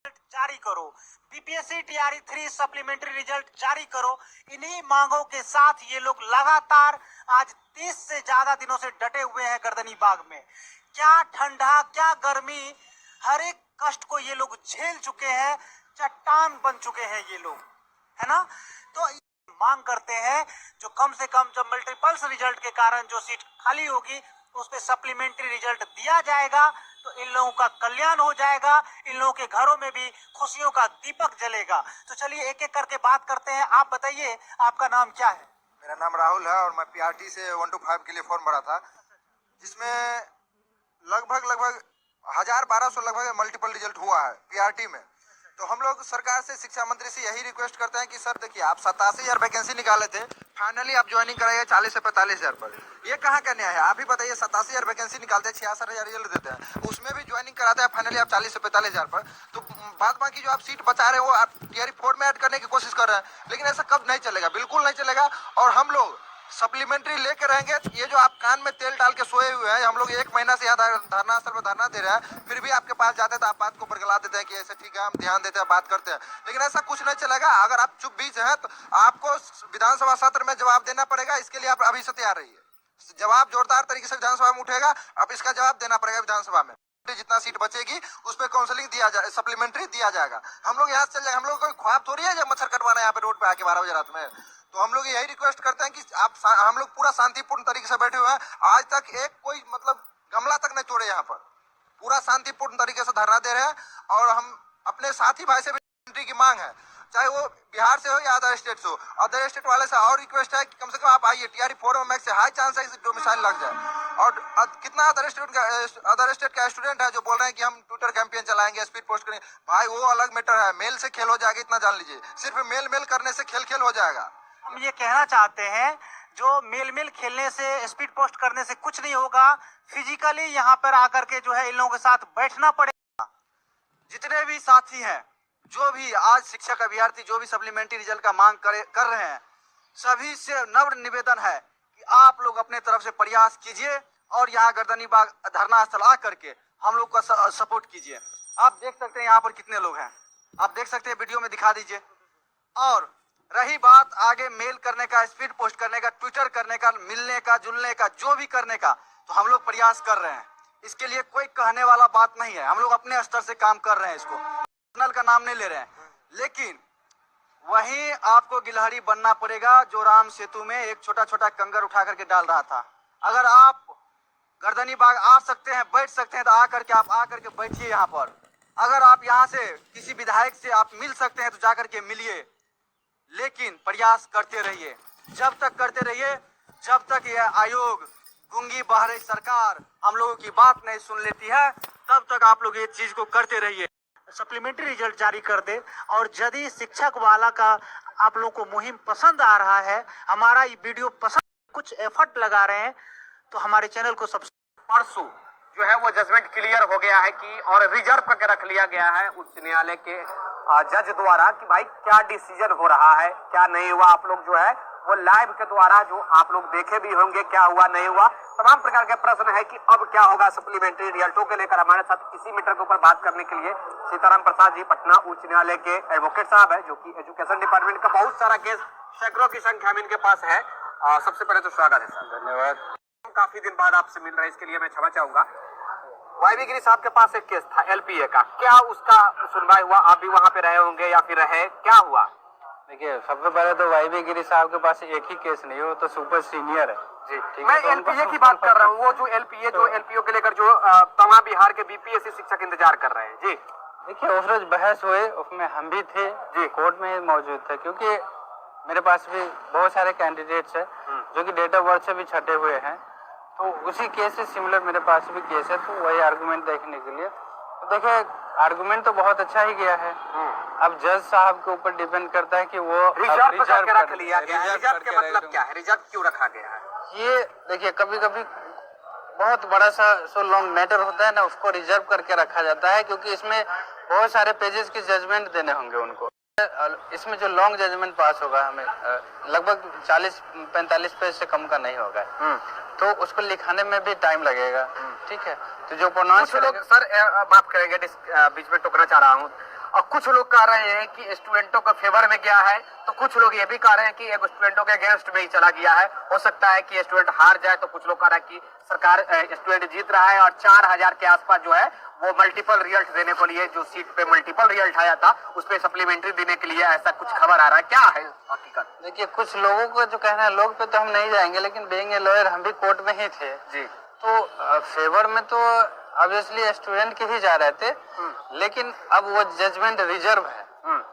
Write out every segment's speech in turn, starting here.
जारी करो, BPSC TRE 3 supplementary result जारी करो। इन्हीं मांगों के साथ ये लोग लगातार आज 30 से ज्यादा दिनों से डटे हुए हैं गर्दनी बाग में। क्या ठंडा, क्या गर्मी, हर एक कष्ट को ये लोग झेल चुके हैं, चट्टान बन चुके हैं ये लोग, है ना। तो मांग करते हैं जो कम से कम जब मल्टीपल्स रिजल्ट के कारण जो सीट खाली होगी उस पे सप्लीमेंट्री रिजल्ट दिया जाएगा तो इन लोगों का कल्याण हो जाएगा, इन लोगों के घरों में भी खुशियों का दीपक जलेगा। तो चलिए एक एक करके बात करते हैं। आप बताइए, आपका नाम क्या है? मेरा नाम राहुल है और मैं पीआरटी से 1 to 5 के लिए फॉर्म भरा था, जिसमें लगभग 1200 लगभग मल्टीपल रिजल्ट हुआ है पीआरटी में। तो हम लोग सरकार से, शिक्षा मंत्री से यही रिक्वेस्ट करते हैं कि सर देखिए, आप 87,000 वैकेंसी निकाले थे, फाइनली आप ज्वाइनिंग कराइए 40 से 45,000 पर। ये कहाँ का न्याय है? आप ही बताइए, 87,000 वैकेंसी निकालते हैं, 66,000 रिजल्ट देते हैं, उसमें भी ज्वाइनिंग कराते हैं फाइनली आप 40 से 45,000 पर। तो बाद बाकी जो आप सीट बचा रहे हो आप टीआरई 4 में ऐड करने की कोशिश कर रहे हैं, लेकिन ऐसा कब नहीं चलेगा, बिल्कुल नहीं चलेगा। और हम लोग सप्लीमेंट्री लेके रहेंगे। ये जो आप कान में तेल डाल के सोए हुए हैं, हम लोग 1 महीना से यहाँ धरना स्थल पर धरना दे रहे हैं, फिर भी आपके पास जाते हैं तो आप बात को बरगला देते हैं कि ऐसे ठीक है, हम ध्यान देते हैं, बात करते हैं, लेकिन ऐसा कुछ नहीं चलेगा। अगर आप चुप बीच हैं तो आपको विधानसभा सत्र में जवाब देना पड़ेगा। इसके लिए आप अभी से तैयार रहिए। जवाब जोरदार तरीके से विधानसभा में उठेगा, अब इसका जवाब देना पड़ेगा विधानसभा में। जितना सीट बचेगी उस पर काउंसलिंग दिया जाए, सप्लीमेंट्री दिया जाएगा। हम लोग यहाँ से चल जाएंगे। हम लोग कोई ख्वाब थोड़ी है जब मच्छर कटवाना यहाँ पे रोड पे आके 12 बजे रात में। तो हम लोग यही रिक्वेस्ट करते हैं कि हम लोग पूरा शांतिपूर्ण तरीके से बैठे हुए हैं। आज तक एक कोई मतलब गमला तक नहीं तोड़े, यहाँ पर पूरा शांतिपूर्ण तरीके से धरना दे रहे हैं। और हम अपने साथी भाई से भी एंट्री की मांग है, चाहे वो बिहार से हो या अदर स्टेट से हो। अदर स्टेट वाले से और रिक्वेस्ट है कि कम से कम आप आइए, टीआरई 4 में मैक्स से हाई चांस है कि डोमिसाइल लग जाए। और कितना अदर स्टेट का स्टूडेंट है जो बोल रहे हैं कि हम ट्विटर कैंपेन चलाएंगे, स्पीड पोस्ट करेंगे। भाई वो अलग मैटर है, मेल से खेल हो जाएगा, इतना जान लीजिए। सिर्फ मेल करने से खेल हो जाएगा। हम ये कहना चाहते हैं, जो मेल खेलने से, स्पीड पोस्ट करने से कुछ नहीं होगा। फिजिकली यहाँ पर आकर के जो है इन लोगों के साथ बैठना पड़ेगा। जितने भी साथी हैं, जो भी आज शिक्षक अभ्यर्थी जो भी सप्लीमेंट्री रिजल्ट का मांग कर रहे हैं, सभी से नम्र निवेदन है कि आप लोग अपने तरफ से प्रयास कीजिए और यहाँ गर्दनी बाग धरना स्थल आ करके हम लोग का सपोर्ट कीजिए। आप देख सकते हैं यहाँ पर कितने लोग हैं, आप देख सकते हैं, वीडियो में दिखा दीजिए। और रही बात आगे मेल करने का, स्पीड पोस्ट करने का, ट्विटर करने का, मिलने का, जुलने का, जो भी करने का, तो हम लोग प्रयास कर रहे हैं। इसके लिए कोई कहने वाला बात नहीं है, हम लोग अपने स्तर से काम कर रहे हैं। इसको पर्सनल का नाम नहीं ले रहे हैं, लेकिन वहीं आपको गिलहरी बनना पड़ेगा जो राम सेतु में एक छोटा छोटा कंकर उठा करके डाल रहा था। अगर आप गर्दनी बाग आ सकते हैं, बैठ सकते हैं, तो आकर के बैठिए यहाँ पर। अगर आप यहाँ से किसी विधायक से आप मिल सकते हैं तो जाकर के मिलिए, लेकिन प्रयास करते रहिए। जब तक करते रहिए, जब तक यह आयोग, गूंगी बहरे सरकार हम लोगों की बात नहीं सुन लेती है, तब तक आप लोग ये चीज को करते रहिए। सप्लीमेंट्री रिजल्ट जारी कर दे। और यदि शिक्षक वाला का आप लोगों को मुहिम पसंद आ रहा है, हमारा ये वीडियो पसंद, कुछ एफर्ट लगा रहे हैं, तो हमारे चैनल को परसों जो है वो जजमेंट क्लियर हो गया है कि और रिजर्व करके रख लिया गया है उच्च न्यायालय के जज द्वारा कि भाई क्या डिसीजन हो रहा है, क्या नहीं हुआ। आप लोग जो है वो लाइव के द्वारा जो आप लोग देखे भी होंगे, क्या हुआ नहीं हुआ, तमाम प्रकार के प्रश्न है कि अब क्या होगा सप्लीमेंट्री रिजल्टों के लेकर। हमारे साथ इसी मैटर के ऊपर बात करने के लिए सीताराम प्रसाद जी, पटना उच्च न्यायालय के एडवोकेट साहब है, जो कि एजुकेशन डिपार्टमेंट का बहुत सारा केस सैकड़ों की संख्या में इनके पास है। सबसे पहले तो स्वागत है सर। धन्यवाद। काफी दिन बाद आपसे मिल रहे हैं, इसके लिए मैं क्षमा चाहूंगा। वाईबी गिरी साहब के पास एक केस था एलपीए का, क्या उसका सुनवाई हुआ? आप भी वहां पे रहे होंगे या फिर रहे, क्या हुआ? देखिए, सबसे पहले तो वाईबी गिरी साहब के पास एक ही केस नहीं है, वो तो सुपर सीनियर है जी। ठीक मैं है, एलपीए की बात कर रहा हूँ, वो जो एलपीए जो एलपीओ के लेकर जो तमाम बिहार के बीपीएससी शिक्षक इंतजार कर रहे हैं जी। देखिए, उस रोज बहस हुए, उसमें हम भी थे जी, कोर्ट में मौजूद थे, क्योंकि मेरे पास भी बहुत सारे कैंडिडेट्स हैं जो कि डेट ऑफ बर्थ से भी छटे हुए हैं। तो उसी केस से सिमिलर मेरे पास भी केस है, तो वही आर्गुमेंट देखने के लिए। तो देखिए, आर्गुमेंट तो बहुत अच्छा ही गया है। अब जज साहब के ऊपर डिपेंड करता है कि वो रिजर्व रख लिया गया है। रिजर्व के मतलब क्या है, रिजर्व क्यों रखा गया है? ये देखिए, कभी कभी बहुत बड़ा सा लॉन्ग मैटर होता है ना, उसको रिजर्व करके रखा जाता है, क्योंकि इसमें बहुत सारे पेजेस की जजमेंट देने होंगे उनको। इसमें जो लॉन्ग जजमेंट पास होगा, हमें लगभग 40-45 पेज से कम का नहीं होगा, तो उसको लिखाने में भी टाइम लगेगा। ठीक है, तो जो प्रोनाउंस लोग सर माफ करेंगे बीच में टोकना चाह रहा हूँ, और कुछ लोग कह रहे हैं कि स्टूडेंटों के फेवर में गया है, तो कुछ लोग ये भी कह रहे हैं कि एक स्टूडेंटों के अगेंस्ट में ही चला गया है। हो सकता है कि स्टूडेंट हार जाए, तो कुछ लोग कह रहे हैं कि सरकार स्टूडेंट जीत रहा है और 4000 के आसपास जो है वो मल्टीपल रिजल्ट देने के लिए, जो सीट पे मल्टीपल रिजल्ट आया था उस पे सप्लीमेंट्री देने के लिए ऐसा कुछ खबर आ रहा है। क्या है हकीकत? देखिए, कुछ लोगों को जो कहना है, लोग पे तो हम नहीं जाएंगे, लेकिन बीइंग ए लॉयर हम भी कोर्ट में ही थे जी। तो फेवर में तो ऑब्वियसली स्टूडेंट के ही जा रहे थे, लेकिन अब वो जजमेंट रिजर्व है,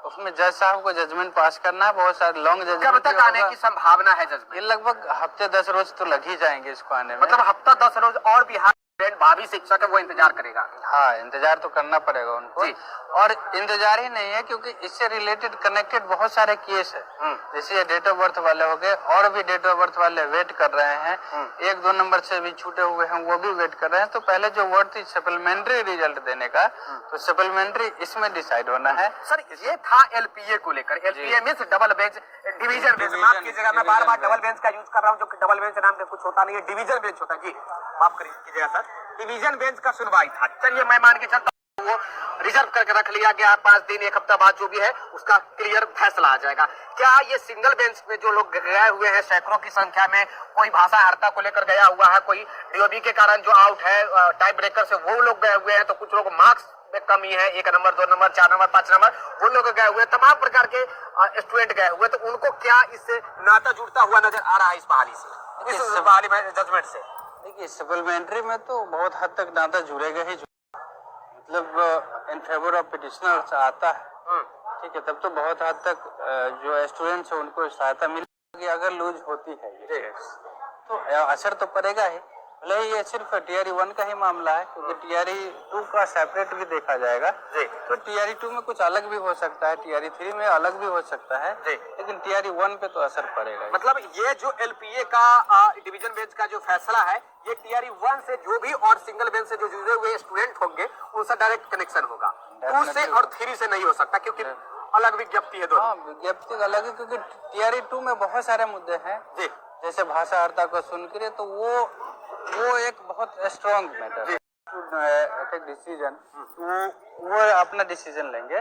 उसमें जज साहब को जजमेंट पास करना है। बहुत सारे लॉन्ग कब जजमेंट तक आने की संभावना है जजमेंट? ये लगभग हफ्ते 10 रोज तो लग ही जाएंगे इसको आने में। मतलब हफ्ता 10 रोज और बिहार भावी शिक्षक है वो इंतजार करेगा। हाँ, इंतजार तो करना पड़ेगा उनको। जी। और इंतजार ही नहीं है, क्योंकि इससे रिलेटेड कनेक्टेड बहुत सारे केस है। जैसे डेट ऑफ बर्थ वाले हो गए, और भी डेट ऑफ बर्थ वाले वेट कर रहे हैं। 1-2 नंबर से भी छूटे हुए हैं, वो भी वेट कर रहे हैं। तो पहले जो वर्ड थी सप्लीमेंट्री रिजल्ट देने का, तो सप्लीमेंट्री इसमें डिसाइड होना है। सर, ये था एलपीए को लेकर। LPA means double bench, division bench. माफ कीजिएगा, मैं बार बार डबल बेंच का यूज कर रहा हूँ, जो कि डबल बेंच नाम का कुछ होता नहीं है, डिवीजन बेंच होता है। जी माफ कीजिएगा सर, डिवीजन बेंच का सुनवाई था। चलिए, मैं मान के चलता हूँ वो रिजर्व करके रख लिया गया। 5 दिन 1 हफ्ता बाद जो भी है उसका क्लियर फैसला आ जाएगा। क्या ये सिंगल बेंच में जो लोग गए हुए हैं सैकड़ों की संख्या में, कोई भाषा हड़ता को लेकर गया हुआ है, कोई डीओबी के कारण जो आउट है टाइप ब्रेकर से, वो लोग गए हुए हैं, तो कुछ लोग मार्क्स में कमी है, 1 नंबर 2 नंबर 4 नंबर 5 नंबर, वो लोग गए हुए, तमाम प्रकार के स्टूडेंट गए हुए, तो उनको क्या इससे नाता जुड़ता हुआ नजर आ रहा है इस बहाली से, इस बहाली में जजमेंट से? देखिए, सप्लीमेंट्री में तो बहुत हद तक नाता जुड़ेगा ही, मतलब इन फेवर ऑफ पिटिशनर आता है, ठीक है, तब तो बहुत हद तक जो स्टूडेंट्स है उनको सहायता मिलेगी। अगर लूज होती है ये तो असर तो पड़ेगा ही। भले ये सिर्फ टीआरई 1 का ही मामला है, क्योंकि टीआरई 2 का सेपरेट भी देखा जाएगा। तो टीआरई 2 में कुछ अलग भी हो सकता है, टीआरई 3 में अलग भी हो सकता है, लेकिन टीआरई 1 पे तो असर पड़ेगा। मतलब ये जो एलपीए का डिवीजन बेंच का जो फैसला है, ये टीआरई 1 से जो भी और सिंगल बेंच से जो जुड़े हुए स्टूडेंट होंगे उनसे डायरेक्ट कनेक्शन होगा। 2 से और 3 से नहीं हो सकता, क्योंकि अलग विज्ञप्ति है दोनों। हाँ, विज्ञप्ति अलग है, क्योंकि टीआरई 2 में बहुत सारे मुद्दे हैं, जैसे भाषा अर्ता को सुनकर, तो वो एक बहुत स्ट्रॉन्ग मैटर है। डिसीजन वो अपना डिसीजन लेंगे,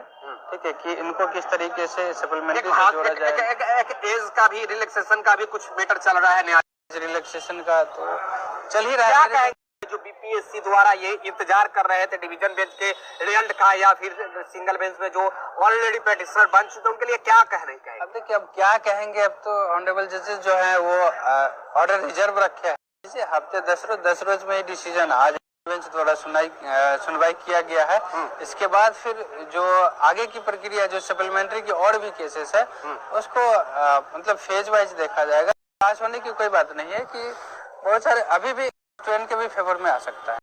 ठीक है, कि इनको किस तरीके से सप्लीमेंट्री से जोड़ा जाए। एक एज का भी, रिलैक्सेशन का भी कुछ मैटर चल रहा है, रिलैक्सेशन का तो चल ही रहा क्या है। कहेंगे जो बीपीएससी द्वारा ये इंतजार कर रहे थे डिवीजन बेंच के रिजल्ट का, या फिर सिंगल बेंच में जो ऑलरेडी पेटिशनर बन चुके उनके लिए क्या कहने का? अब देखिए, अब क्या कहेंगे, अब तो ऑनरेबल जजेस जो है वो ऑर्डर रिजर्व रखे हैं। इसे हफ्ते 10 रोज में ही डिसीजन आ जाए। बेंच द्वारा सुनवाई किया गया है। इसके बाद फिर जो आगे की प्रक्रिया, जो सप्लीमेंट्री की और भी केसेस है, उसको मतलब फेज वाइज देखा जाएगा। पास होने की कोई बात नहीं है कि बहुत सारे अभी भी स्टूडेंट के भी फेवर में आ सकता है।